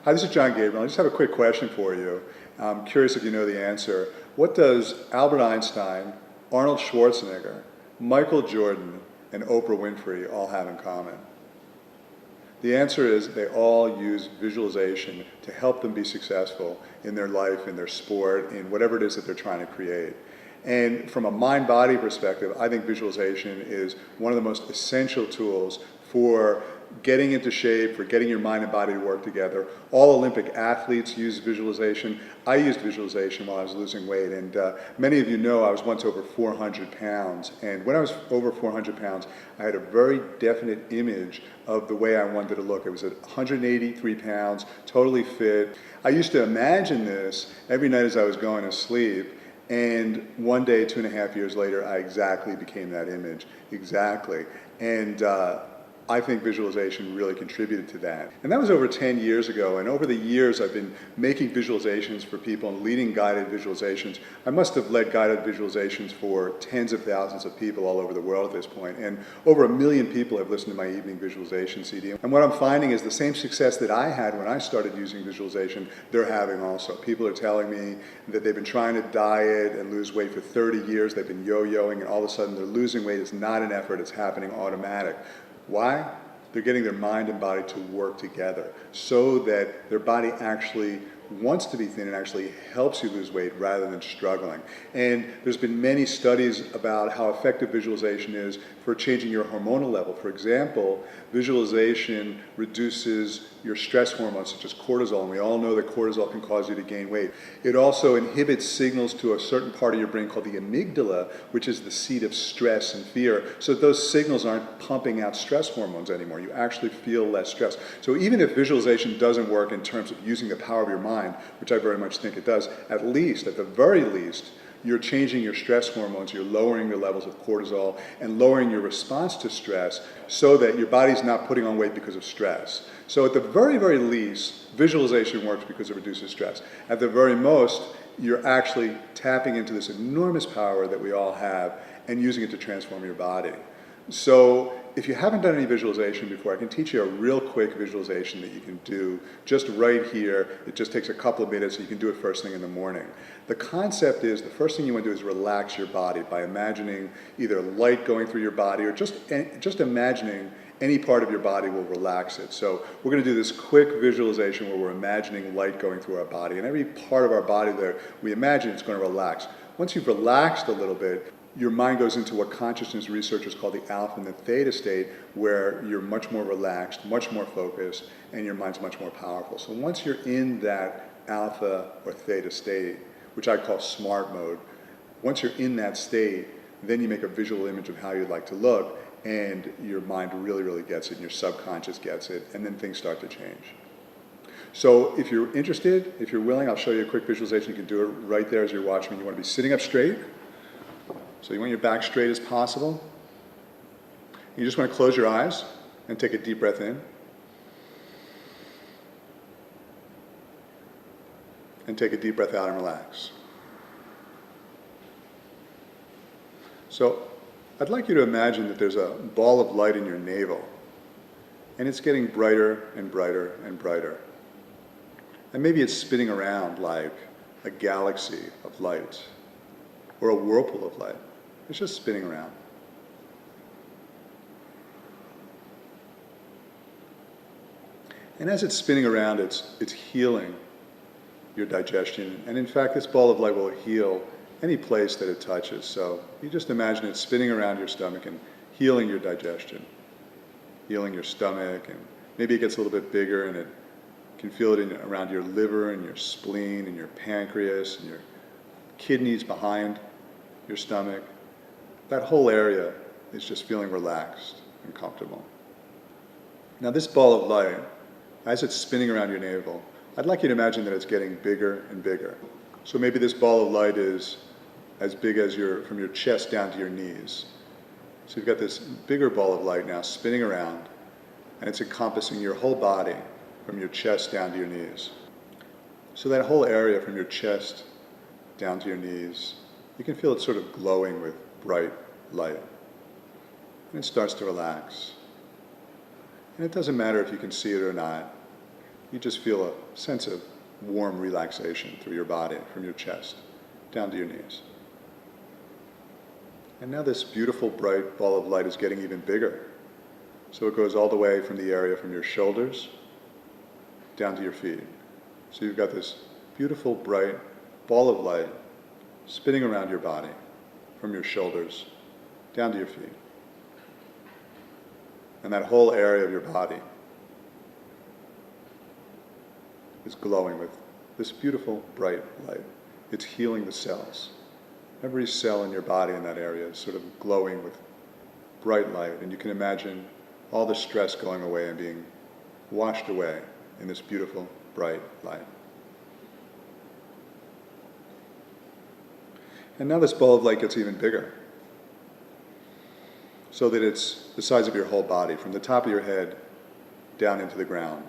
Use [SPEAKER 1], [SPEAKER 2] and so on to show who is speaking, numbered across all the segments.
[SPEAKER 1] Hi, this is Jon Gabriel. I just have a quick question for you. I'm curious if you know the answer. What does Albert Einstein, Arnold Schwarzenegger, Michael Jordan, and Oprah Winfrey all have in common? The answer is they all use visualization to help them be successful in their life, in their sport, in whatever it is that they're trying to create. And from a mind-body perspective, I think visualization is one of the most essential tools for getting into shape, for getting your mind and body to work together. All Olympic athletes use visualization. I used visualization while I was losing weight, and many of you know I was once over 400 pounds. And when I was over 400 pounds, I had a very definite image of the way I wanted to look. I was at 183 pounds, totally fit. I used to imagine this every night as I was going to sleep. And one day, 2.5 years later, I exactly became that image. Exactly. And I think visualization really contributed to that. And that was over 10 years ago. And over the years, I've been making visualizations for people and leading guided visualizations. I must have led guided visualizations for tens of thousands of people all over the world at this point. And over 1 million people have listened to my evening visualization CD. And what I'm finding is the same success that I had when I started using visualization, they're having also. People are telling me that they've been trying to diet and lose weight for 30 years. They've been yo-yoing, and all of a sudden they're losing weight. It's not an effort. It's happening automatic. Why? They're getting their mind and body to work together so that their body actually wants to be thin and actually helps you lose weight rather than struggling. And there's been many studies about how effective visualization is for changing your hormonal level. For example, visualization reduces your stress hormones such as cortisol, and we all know that cortisol can cause you to gain weight. It also inhibits signals to a certain part of your brain called the amygdala, which is the seat of stress and fear, so that those signals aren't pumping out stress hormones anymore. You actually feel less stress. So even if visualization doesn't work in terms of using the power of your mind, which I very much think it does, at the very least, you're changing your stress hormones, you're lowering your levels of cortisol and lowering your response to stress so that your body's not putting on weight because of stress. So at the very, very least, visualization works because it reduces stress. At the very most, you're actually tapping into this enormous power that we all have and using it to transform your body. So if you haven't done any visualization before, I can teach you a real quick visualization that you can do just right here. It just takes a couple of minutes, and you can do it first thing in the morning. The concept is the first thing you want to do is relax your body by imagining either light going through your body or just imagining any part of your body will relax it. So we're going to do this quick visualization where we're imagining light going through our body, and every part of our body that we imagine it's going to relax. Once you've relaxed a little bit, your mind goes into what consciousness researchers call the alpha and the theta state, where you're much more relaxed, much more focused, and your mind's much more powerful. So once you're in that alpha or theta state, which I call smart mode, once you're in that state, then you make a visual image of how you'd like to look, and your mind really, really gets it, and your subconscious gets it, and then things start to change. So if you're interested, if you're willing, I'll show you a quick visualization. You can do it right there as you're watching me. You want to be sitting up straight. So you want your back straight as possible. You just want to close your eyes and take a deep breath in. And take a deep breath out and relax. So I'd like you to imagine that there's a ball of light in your navel, and it's getting brighter and brighter and brighter. And maybe it's spinning around like a galaxy of light or a whirlpool of light. It's just spinning around. And as it's spinning around, it's healing your digestion. And in fact, this ball of light will heal any place that it touches. So you just imagine it spinning around your stomach and healing your digestion, healing your stomach, and maybe it gets a little bit bigger and it can feel it around your liver and your spleen and your pancreas and your kidneys behind your stomach. That whole area is just feeling relaxed and comfortable. Now this ball of light, as it's spinning around your navel, I'd like you to imagine that it's getting bigger and bigger. So maybe this ball of light is as big as from your chest down to your knees. So you've got this bigger ball of light now spinning around, and it's encompassing your whole body from your chest down to your knees. So that whole area from your chest down to your knees, you can feel it sort of glowing with bright light. And it starts to relax. And it doesn't matter if you can see it or not. you just feel a sense of warm relaxation through your body, from your chest down to your knees. And now this beautiful bright ball of light is getting even bigger. So it goes all the way from the area from your shoulders down to your feet. So you've got this beautiful bright ball of light spinning around your body from your shoulders down to your feet. And that whole area of your body is glowing with this beautiful bright light. It's healing the cells. Every cell in your body in that area is sort of glowing with bright light, and you can imagine all the stress going away and being washed away in this beautiful bright light. And now this ball of light gets even bigger, so that it's the size of your whole body, from the top of your head down into the ground.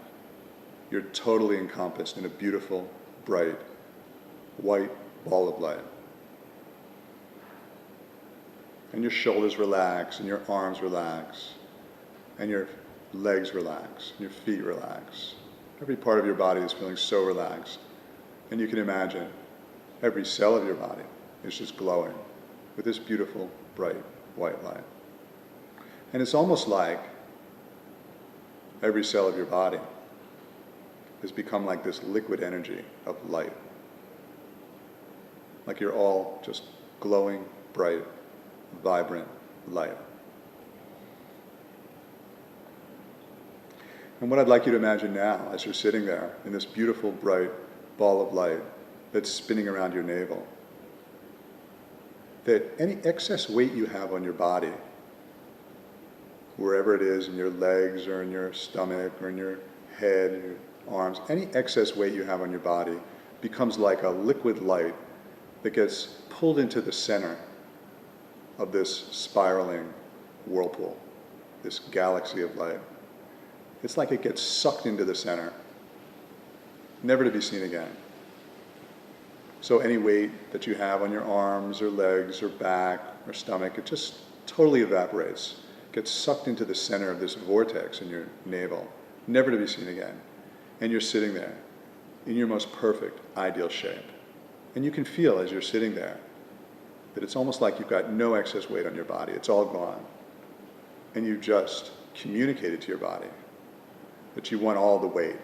[SPEAKER 1] You're totally encompassed in a beautiful, bright, white ball of light. And your shoulders relax, and your arms relax, and your legs relax, and your feet relax. Every part of your body is feeling so relaxed. And you can imagine every cell of your body is just glowing with this beautiful, bright, white light. And it's almost like every cell of your body has become like this liquid energy of light. Like you're all just glowing, bright, vibrant light. And what I'd like you to imagine now, as you're sitting there in this beautiful, bright ball of light that's spinning around your navel, that any excess weight you have on your body, wherever it is, in your legs or in your stomach or in your head, in your arms, any excess weight you have on your body becomes like a liquid light that gets pulled into the center of this spiraling whirlpool, this galaxy of light. It's like it gets sucked into the center, never to be seen again. So any weight that you have on your arms or legs or back or stomach, it just totally evaporates, gets sucked into the center of this vortex in your navel, never to be seen again. And you're sitting there in your most perfect, ideal shape. And you can feel as you're sitting there that it's almost like you've got no excess weight on your body. It's all gone. And you just communicated to your body that you want all the weight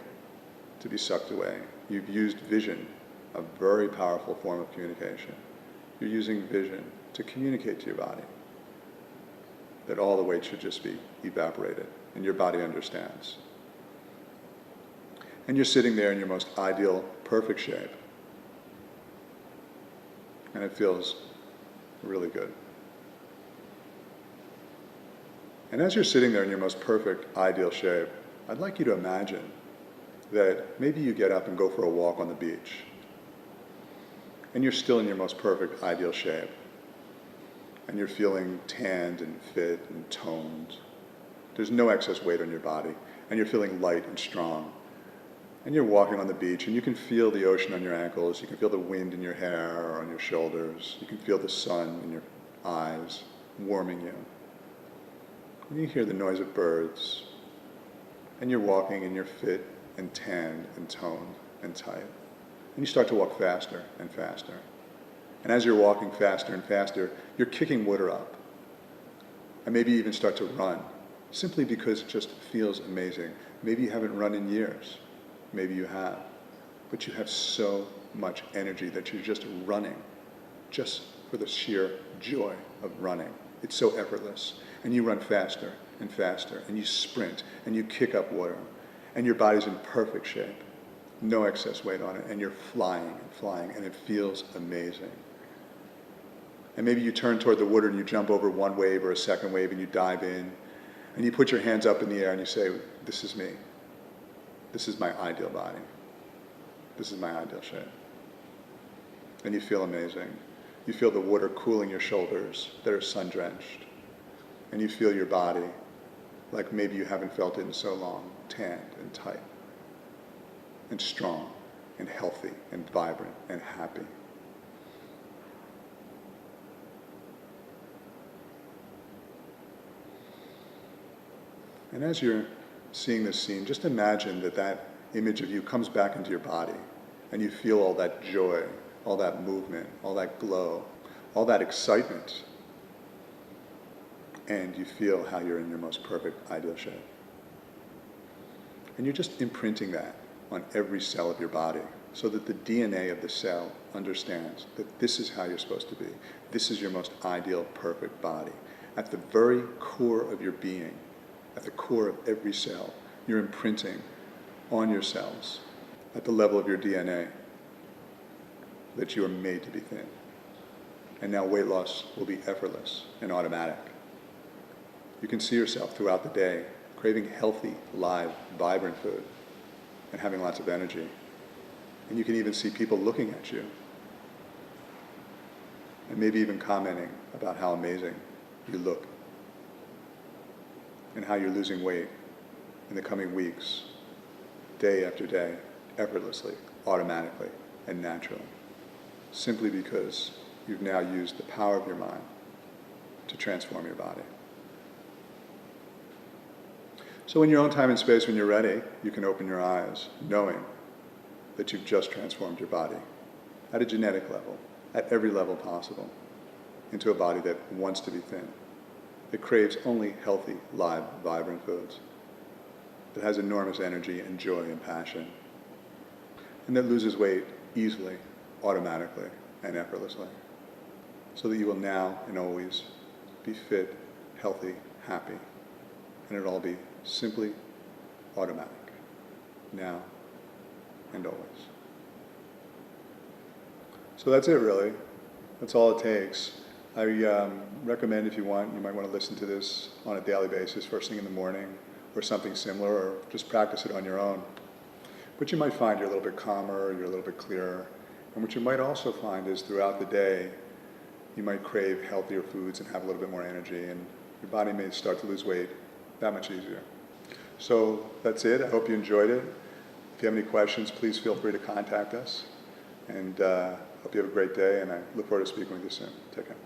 [SPEAKER 1] to be sucked away. You've used vision, a very powerful form of communication. You're using vision to communicate to your body that all the weight should just be evaporated, and your body understands. And you're sitting there in your most ideal, perfect shape. And it feels really good. And as you're sitting there in your most perfect, ideal shape, I'd like you to imagine that maybe you get up and go for a walk on the beach. And you're still in your most perfect, ideal shape. And you're feeling tanned and fit and toned. There's no excess weight on your body. And you're feeling light and strong. And you're walking on the beach, and you can feel the ocean on your ankles. You can feel the wind in your hair or on your shoulders. You can feel the sun in your eyes warming you. And you hear the noise of birds. And you're walking, and you're fit and tanned and toned and tight. And you start to walk faster and faster. And as you're walking faster and faster, you're kicking water up. And maybe you even start to run, simply because it just feels amazing. Maybe you haven't run in years. Maybe you have. But you have so much energy that you're just running, just for the sheer joy of running. It's so effortless. And you run faster and faster, and you sprint, and you kick up water, and your body's in perfect shape. No excess weight on it, and you're flying and flying, and it feels amazing. And maybe you turn toward the water and you jump over one wave or a second wave and you dive in, and you put your hands up in the air and you say, this is me. This is my ideal body. This is my ideal shape. And you feel amazing. You feel the water cooling your shoulders that are sun-drenched. And you feel your body like maybe you haven't felt it in so long, tanned and tight and strong and healthy and vibrant and happy. And as you're seeing this scene, just imagine that image of you comes back into your body, and you feel all that joy, all that movement, all that glow, all that excitement, and you feel how you're in your most perfect, ideal shape. And you're just imprinting that on every cell of your body so that the DNA of the cell understands that this is how you're supposed to be. This is your most ideal, perfect body. At the very core of your being, at the core of every cell, you're imprinting on your cells at the level of your DNA that you are made to be thin. And now weight loss will be effortless and automatic. You can see yourself throughout the day craving healthy, live, vibrant food and having lots of energy. And you can even see people looking at you and maybe even commenting about how amazing you look and how you're losing weight in the coming weeks, day after day, effortlessly, automatically, and naturally, simply because you've now used the power of your mind to transform your body. So in your own time and space, when you're ready, you can open your eyes, knowing that you've just transformed your body at a genetic level, at every level possible, into a body that wants to be thin, that craves only healthy, live, vibrant foods, that has enormous energy and joy and passion, and that loses weight easily, automatically, and effortlessly, so that you will now and always be fit, healthy, happy, and it'll all be simply automatic, now and always. So that's it, really. That's all it takes. I recommend, if you want, you might want to listen to this on a daily basis, first thing in the morning, or something similar, or just practice it on your own. But you might find you're a little bit calmer, you're a little bit clearer. And what you might also find is throughout the day, you might crave healthier foods and have a little bit more energy, and your body may start to lose weight that much easier. So that's it. I hope you enjoyed it. If you have any questions, please feel free to contact us. And hope you have a great day, and I look forward to speaking with you soon. Take care.